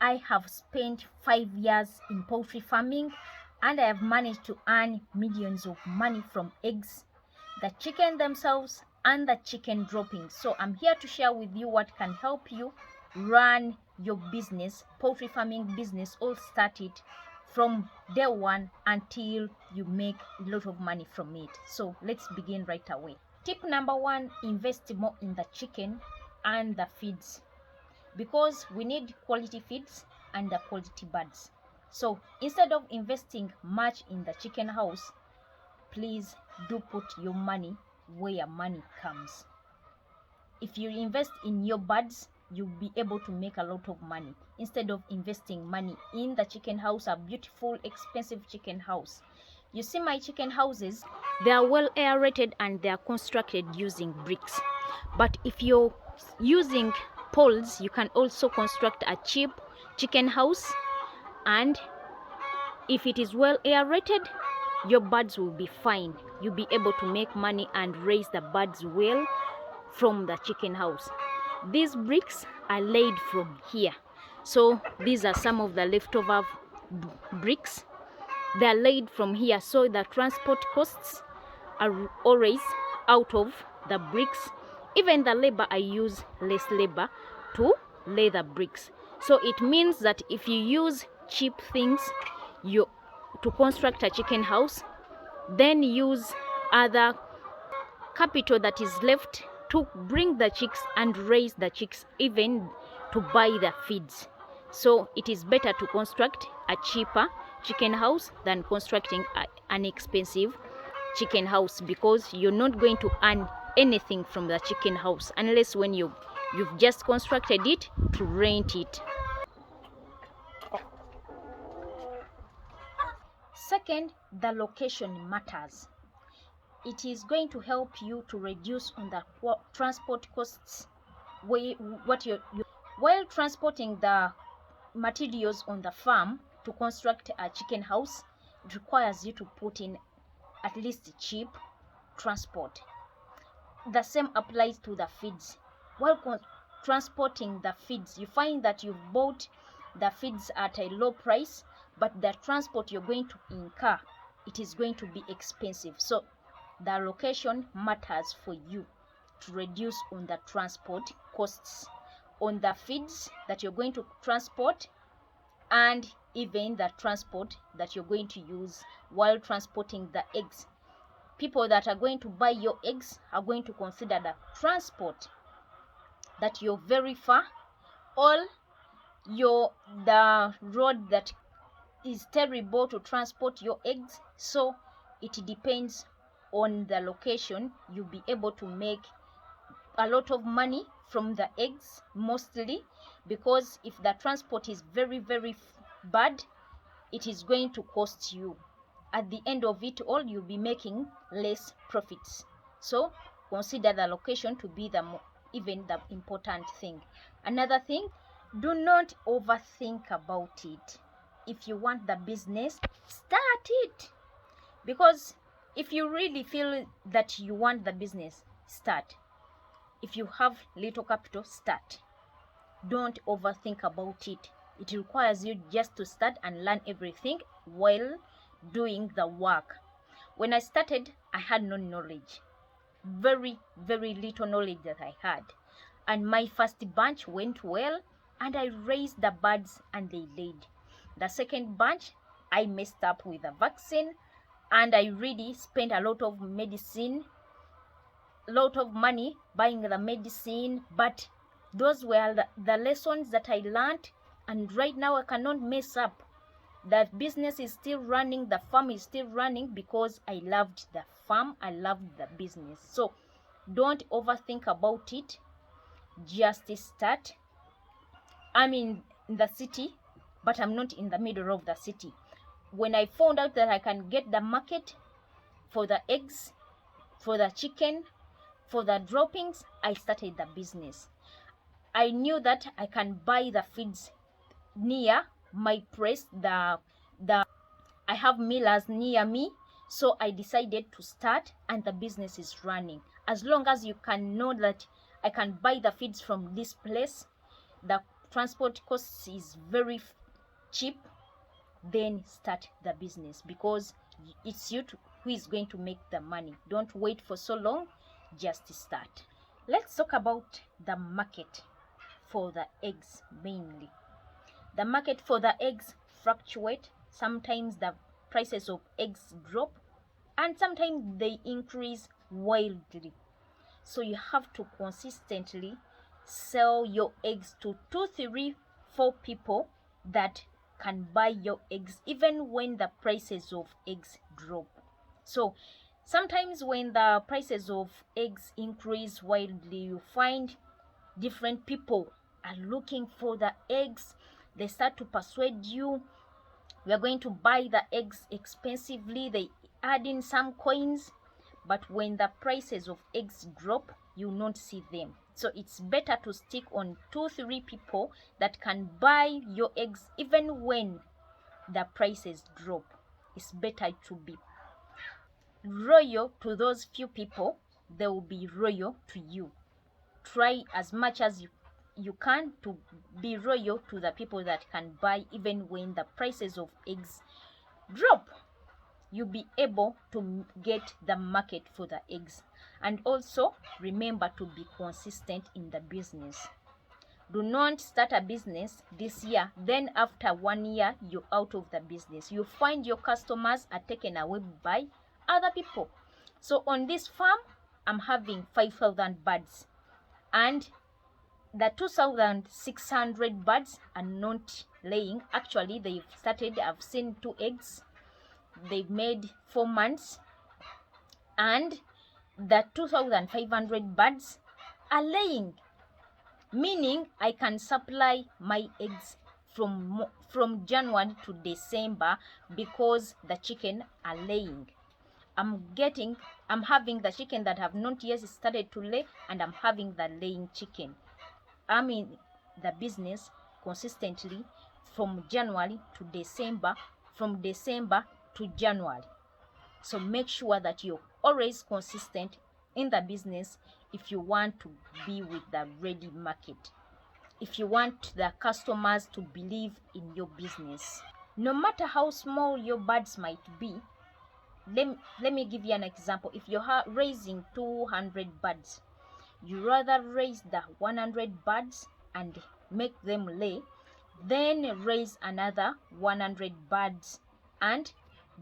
I have spent 5 years in poultry farming, and I have managed to earn millions of money from eggs, the chicken themselves, and the chicken droppings. So I'm here to share with you what can help you run your business, poultry farming business, all started from day one until you make a lot of money from it. So let's begin right away. Tip number 1, invest more in the chicken and the feeds, because we need quality feeds and the quality birds. So instead of investing much in the chicken house, please do put your money where money comes. If you invest in your birds, you'll be able to make a lot of money instead of investing money in the chicken house, a beautiful expensive chicken house. You see my chicken houses, they are well aerated and they are constructed using bricks. But if you're using poles, you can also construct a cheap chicken house, and if it is well aerated, your birds will be fine. You'll be able to make money and raise the birds well from the chicken house. These bricks are laid from here. So these are some of the leftover bricks. They are laid from here, so the transport costs are always out of the bricks. Even the labor, I use less labor to lay the bricks. So it means that if you use cheap things to construct a chicken house, then use other capital that is left to bring the chicks and raise the chicks, even to buy the feeds. So it is better to construct a cheaper chicken house than constructing an expensive chicken house, because you're not going to earn anything from the chicken house unless when you've just constructed it to rent it. Second, the location matters. It is going to help you to reduce on the transport costs. While transporting the materials on the farm to construct a chicken house, it requires you to put in at least cheap transport. The same applies to the feeds. While transporting the feeds, you find that you've bought the feeds at a low price, but the transport you're going to incur, it is going to be expensive. So the location matters for you to reduce on the transport costs, on the feeds that you're going to transport, and even the transport that you're going to use while transporting the eggs. People that are going to buy your eggs are going to consider the transport, that you're very far, or the road that is terrible to transport your eggs. So it depends on the location. You'll be able to make a lot of money from the eggs, mostly, because if the transport is very bad, it is going to cost you. At the end of it all, you'll be making less profits. So consider the location to be the important thing. Another thing, do not overthink about it. If you want the business, start it. Because if you really feel that you want the business, start. If you have little capital, start. Don't overthink about it. It requires you just to start and learn everything while doing the work. When I started, I had no knowledge. Very little knowledge that I had. And my first batch went well, and I raised the birds and they laid. The second batch, I messed up with the vaccine, and I really spent a lot of medicine, lot of money buying the medicine, but those were the lessons that I learned, and right now I cannot mess up. The business is still running, the farm is still running, because I loved the farm, I loved the business. So don't overthink about it, just start. I'm in the city, but I'm not in the middle of the city. When I found out that I can get the market for the eggs, for the chicken, for the droppings, I started the business. I knew that I can buy the feeds near my place. I have millers near me, so I decided to start, and the business is running. As long as you can know that I can buy the feeds from this place, the transport costs is very cheap, then start the business, because it's you who is going to make the money. Don't wait for so long, just start. Let's talk about the market for the eggs mainly. The market for the eggs fluctuate. Sometimes the prices of eggs drop and sometimes they increase wildly. So you have to consistently sell your eggs to 2, 3, 4 people that can buy your eggs even when the prices of eggs drop. So sometimes when the prices of eggs increase wildly, you find different people are looking for the eggs. They start to persuade you, we are going to buy the eggs expensively. They add in some coins, but when the prices of eggs drop, you will not see them. So it's better to stick on 2, 3 people that can buy your eggs even when the prices drop. It's better to be loyal to those few people. They will be loyal to you. Try as much as you can to be loyal to the people that can buy even when the prices of eggs drop. You'll be able to get the market for the eggs. And also remember to be consistent in the business. Do not start a business this year, then after 1 year you're out of the business. You find your customers are taken away by other people. So on this farm, I'm having 5,000 birds, and the 2,600 birds are not laying. Actually, they've started. I've seen 2 eggs. They've made 4 months, and the 2,500 birds are laying, meaning I can supply my eggs from January to December because the chicken are laying. I'm having the chicken that have not yet started to lay, and I'm having the laying chicken. I'm in the business consistently from January to December, from December to January. So make sure that you're always consistent in the business if you want to be with the ready market, if you want the customers to believe in your business. No matter how small your birds might be, let me give you an example. If you're raising 200 birds, you rather raise the 100 birds and make them lay, then raise another 100 birds and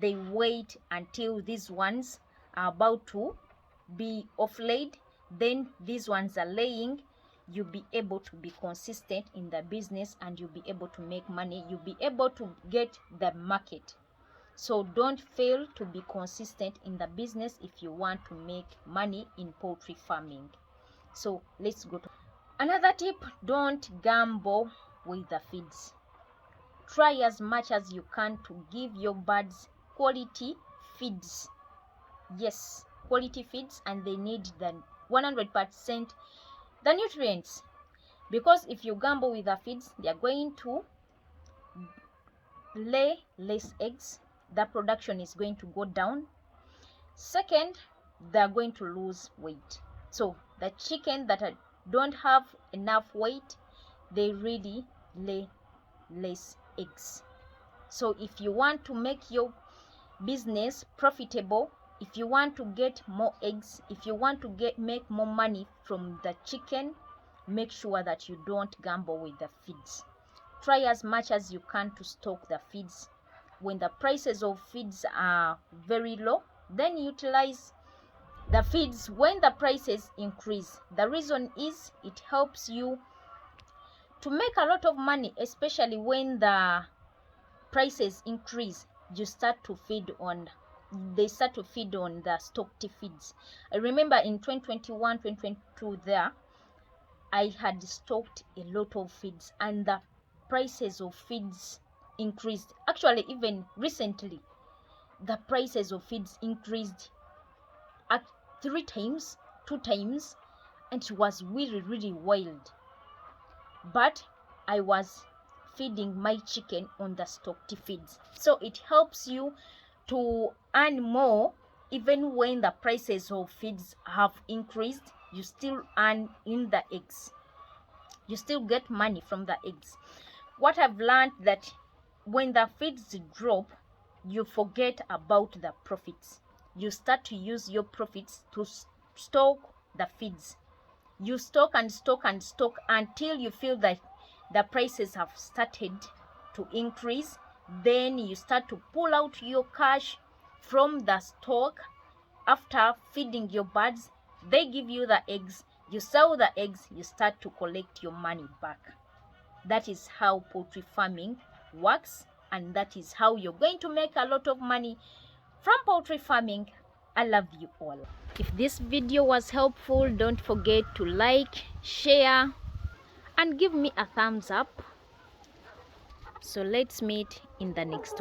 they wait until these ones are about to be off-laid, then these ones are laying. You'll be able to be consistent in the business and you'll be able to make money. You'll be able to get the market. So don't fail to be consistent in the business if you want to make money in poultry farming. So let's go to another tip. Don't gamble with the feeds. Try as much as you can to give your birds quality feeds. Yes, quality feeds, and they need the 100% the nutrients, because if you gamble with the feeds, they are going to lay less eggs. The production is going to go down. Second, they are going to lose weight. So the chicken that don't have enough weight, they really lay less eggs. So if you want to make your business profitable, if you want to get more eggs, if you want to make more money from the chicken, make sure that you don't gamble with the feeds. Try as much as you can to stock the feeds. When the prices of feeds are very low, then utilize the feeds when the prices increase. The reason is it helps you to make a lot of money, especially when the prices increase. They start to feed on the stocked feeds. I remember in 2021, 2022 there, I had stocked a lot of feeds and the prices of feeds increased. Actually, even recently, the prices of feeds increased at 3 times, 2 times, and it was really wild. But I was feeding my chicken on the stocked feeds. So it helps you to earn more. Even when the prices of feeds have increased, you still earn in the eggs. you still get money from the eggs. What I've learned that when the feeds drop, you forget about the profits. You start to use your profits to stock the feeds. You stock and stock and stock until you feel that the prices have started to increase. Then you start to pull out your cash from the stock. After feeding your birds, they give you the eggs. You sell the eggs, you start to collect your money back. That is how poultry farming works, and that is how you're going to make a lot of money from poultry farming. I love you all. If this video was helpful, don't forget to like, share, and give me a thumbs up. So let's meet in the next one.